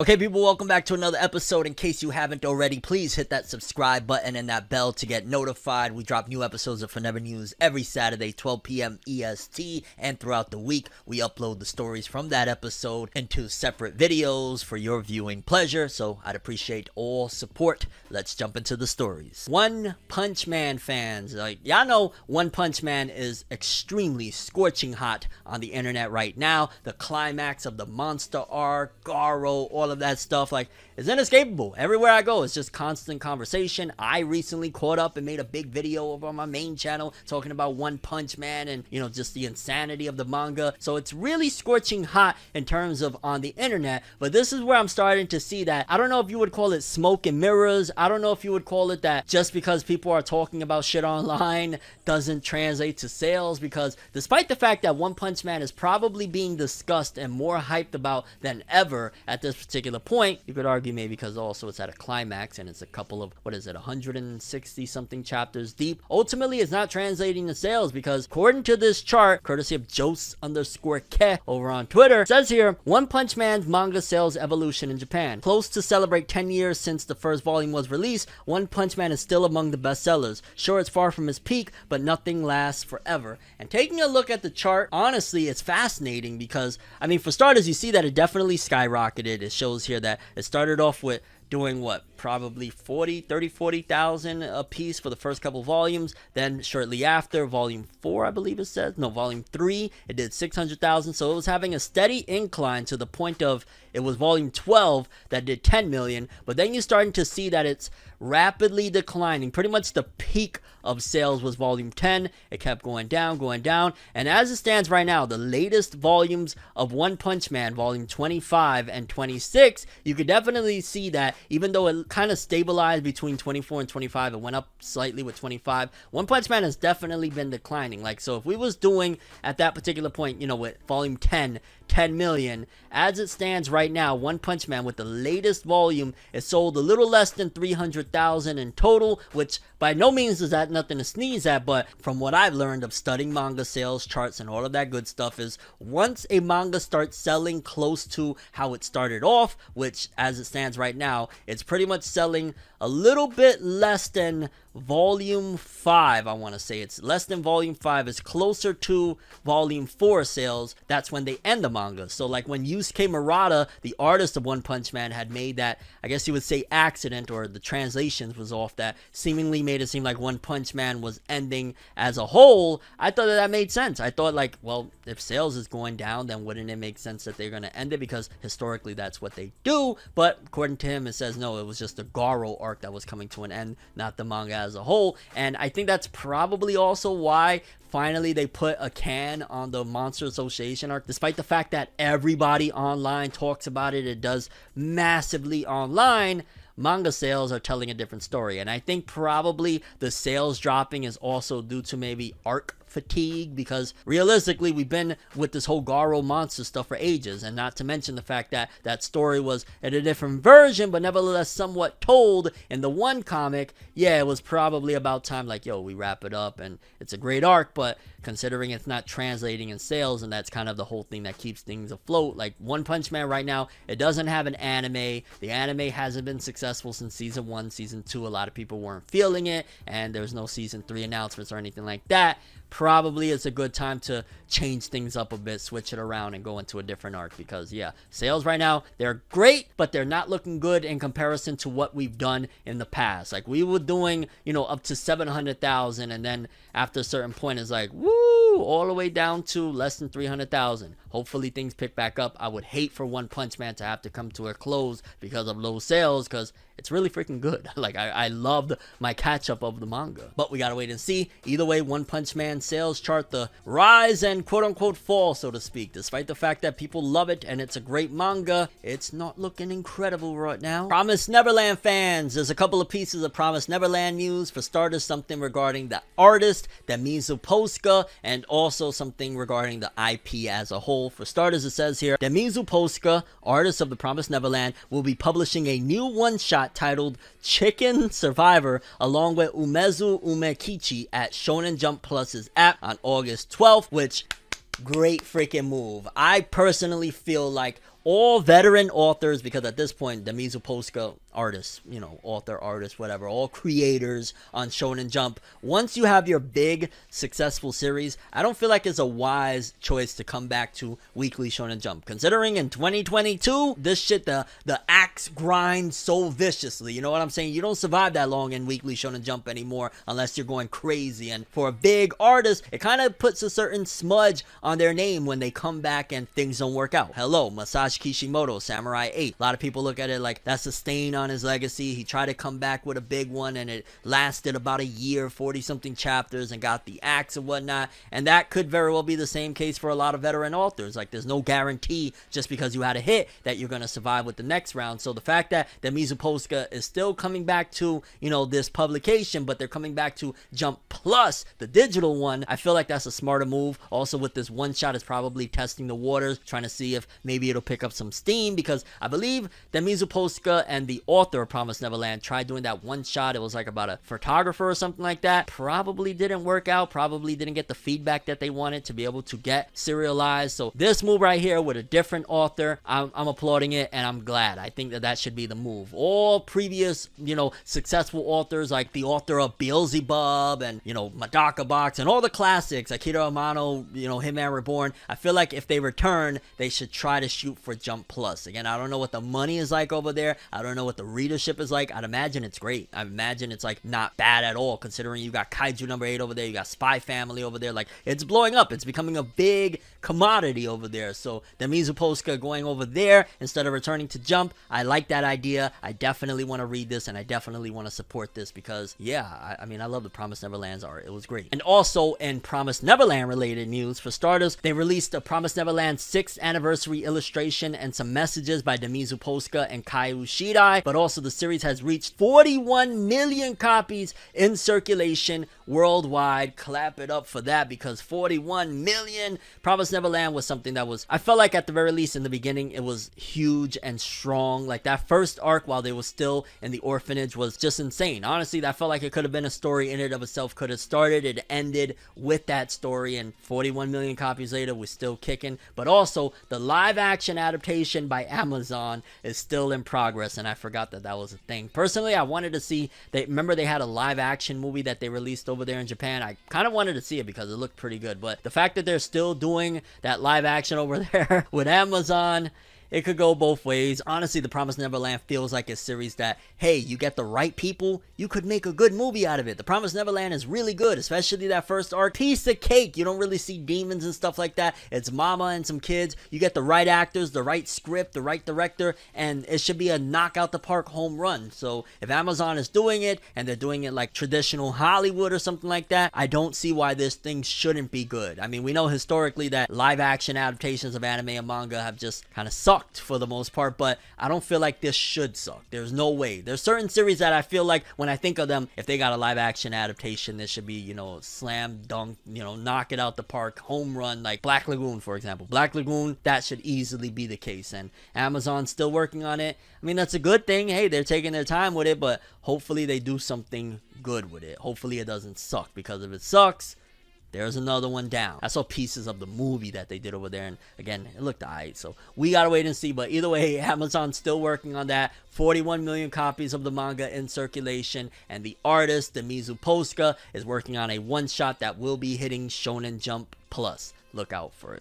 Okay, people, welcome back to another episode. In case you haven't already, please hit that subscribe button and that bell to get notified. We drop new episodes of FORNEVER News every Saturday, 12 p.m. EST, and throughout the week, we upload the stories from that episode into separate videos for your viewing pleasure, so I'd appreciate all support. Let's jump into the stories. One Punch Man fans, y'all know One Punch Man is extremely scorching hot on the internet right now. The climax of the monster arc, Garo, all of that stuff, is inescapable. Everywhere I go, it's just constant conversation. I recently caught up and made a big video over on my main channel talking about One Punch Man and, just the insanity of the manga. So it's really scorching hot in terms of on the internet, but this is where I'm starting to see that, I don't know if you would call it smoke and mirrors. I don't know if you would call it that just because people are talking about shit online doesn't translate to sales, because despite the fact that One Punch Man is probably being discussed and more hyped about than ever at this particular point, you could argue maybe because also it's at a climax and it's a couple of, 160 something chapters deep. Ultimately, it's not translating to sales because according to this chart, courtesy of Jose_Ke over on Twitter, says here, One Punch Man's manga sales evolution in Japan. Close to celebrate 10 years since the first volume was released, One Punch Man is still among the bestsellers. Sure, it's far from his peak, but nothing lasts forever. And taking a look at the chart, honestly, it's fascinating because, for starters, you see that it definitely skyrocketed. It shows here that it started off with doing probably 40,000 a piece for the first couple volumes. Then shortly after, volume 4, I believe it says, no, volume 3, it did 600,000. So it was having a steady incline to the point of, it was volume 12 that did 10 million. But then you're starting to see that it's rapidly declining. Pretty much the peak of sales was volume 10. It kept going down. And as it stands right now, the latest volumes of One Punch Man, volume 25 and 26, you could definitely see that even though it kind of stabilized between 24 and 25, it went up slightly with 25. One Punch Man has definitely been declining. So if we was doing at that particular point, with volume 10 million, as it stands right now, One Punch Man with the latest volume is sold a little less than 300,000 in total, which by no means is that nothing to sneeze at, but from what I've learned of studying manga sales charts and all of that good stuff is once a manga starts selling close to how it started off, which as it stands right now, it's pretty much selling a little bit less than volume 5. I want to say it's less than volume 5. It's closer to volume 4 sales. That's when they end the manga. So when Yusuke Murata, the artist of One Punch Man, had made that, I guess you would say, accident, or the translations was off, that seemingly made it seem like One Punch Man was ending as a whole, I thought that made sense. I thought well, if sales is going down, then wouldn't it make sense that they're going to end it, because historically that's what they do. But according to him, it says no, it was just the Garo arc that was coming to an end, not the manga as a whole. And I think that's probably also why finally they put a can on the Monster Association arc, despite the fact that everybody online talks about it. It does massively online. Manga sales are telling a different story, and I think probably the sales dropping is also due to maybe arc fatigue, because realistically we've been with this whole Garo monster stuff for ages, and not to mention the fact that that story was in a different version but nevertheless somewhat told in the one comic. Yeah, it was probably about time, yo, we wrap it up, and it's a great arc, but considering it's not translating in sales, and that's kind of the whole thing that keeps things afloat. One Punch Man right now, it doesn't have an anime. The anime hasn't been successful since season 1. Season 2, a lot of people weren't feeling it, and there's no season 3 announcements or anything like that. Probably it's a good time to change things up a bit, switch it around, and go into a different arc, because yeah, sales right now, they're great, but they're not looking good in comparison to what we've done in the past. We were doing, up to 700,000, and then after a certain point it's woo, all the way down to less than 300,000. Hopefully things pick back up. I would hate for One Punch Man to have to come to a close because of low sales, because it's really freaking good. I loved my catch up of the manga, but we gotta wait and see. Either way, One Punch Man sales chart, the rise and quote unquote fall, so to speak. Despite the fact that people love it and it's a great manga, it's not looking incredible right now. Promised Neverland fans, there's a couple of pieces of Promised Neverland news. For starters, something regarding the artist, Demizu Posca, and also something regarding the IP as a whole. For starters, it says here, Demizu Posca, artist of the Promised Neverland, will be publishing a new one-shot titled Chicken Survivor along with Umezu Umekichi at Shonen Jump Plus's app on August 12th, which, great freaking move. I personally feel like all veteran authors, because at this point, the Mizuposka artists, you know, author, artist, whatever, all creators on Shonen Jump. Once you have your big successful series, I don't feel like it's a wise choice to come back to weekly Shonen Jump. Considering in 2022, this shit, the axe grinds so viciously. You know what I'm saying? You don't survive that long in weekly Shonen Jump anymore unless you're going crazy. And for a big artist, it kind of puts a certain smudge on their name when they come back and things don't work out. Hello, Masashi Kishimoto, Samurai 8. A lot of people look at it like that's a stain on his legacy. He tried to come back with a big one and it lasted about a year, 40 something chapters, and got the axe and whatnot. And that could very well be the same case for a lot of veteran authors. Like, there's no guarantee just because you had a hit that you're going to survive with the next round. So the fact that the Mizuposka is still coming back to, you know, this publication, but they're coming back to Jump Plus, the digital one, I feel like that's a smarter move. Also, with this one shot, is probably testing the waters, trying to see if maybe it'll pick up some steam, because I believe the Mizuposka and the author of Promised Neverland tried doing that one shot. It was like about a photographer or something like that. Probably didn't work out, probably didn't get the feedback that they wanted to be able to get serialized. So this move right here with a different author, I'm applauding it, and I'm glad. I think that should be the move. All previous, you know, successful authors, like the author of Beelzebub and, you know, Madaka Box and all the classics, Akira Amano, you know, Hitman Reborn, I feel like if they return, they should try to shoot for Jump Plus. Again, I don't know what the money is like over there. I don't know what the readership is like. I'd imagine it's great. I imagine it's like not bad at all, considering you got Kaiju number 8 over there, you got Spy Family over there. Like, it's blowing up. It's becoming a big commodity over there. So the Mizuposka going over there instead of returning to Jump, I like that idea. I definitely want to read this, and I definitely want to support this because, yeah, I mean, I love the Promised Neverland's art. It was great. And also, in Promised Neverland related news, for starters, they released a Promised Neverland 6th anniversary illustration and some messages by Demizu Poska and Kaiu Shidai. But also, the series has reached 41 million copies in circulation worldwide. Clap it up for that, because 41 million. Promised Neverland was something that was, I felt like at the very least in the beginning, it was huge and strong. Like, that first arc while they were still in the orphanage was just insane. Honestly, that felt like it could have been a story in and of itself. Could have started, it ended with that story, and 41 million copies later, we're still kicking. But also, the live action adaptation by Amazon is still in progress, and I forgot that was a thing. Personally, I wanted to see, remember they had a live action movie that they released over there in Japan. I kind of wanted to see it because it looked pretty good, but the fact that they're still doing that live action over there with Amazon, it could go both ways. Honestly, The Promised Neverland feels like a series that, hey, you get the right people, you could make a good movie out of it. The Promised Neverland is really good, especially that first arc. Piece of cake. You don't really see demons and stuff like that. It's mama and some kids. You get the right actors, the right script, the right director, and it should be a knockout the park home run. So if Amazon is doing it, and they're doing it like traditional Hollywood or something like that, I don't see why this thing shouldn't be good. I mean, we know historically that live action adaptations of anime and manga have just kind of sucked for the most part, but I don't feel like this should suck. There's no way. There's certain series that I feel like when I think of them, if they got a live action adaptation, this should be, you know, slam dunk, you know, knock it out the park, home run, like Black Lagoon, for example. Black Lagoon, that should easily be the case, and Amazon's still working on it. I mean, that's a good thing. Hey, they're taking their time with it, but hopefully they do something good with it. Hopefully it doesn't suck, because if it sucks, there's another one down. I saw pieces of the movie that they did over there, and again, it looked alright, so we gotta wait and see. But either way, Amazon's still working on that. 41 million copies of the manga in circulation, and the artist, Demizu Poska, is working on a one-shot that will be hitting Shonen Jump Plus. Look out for it.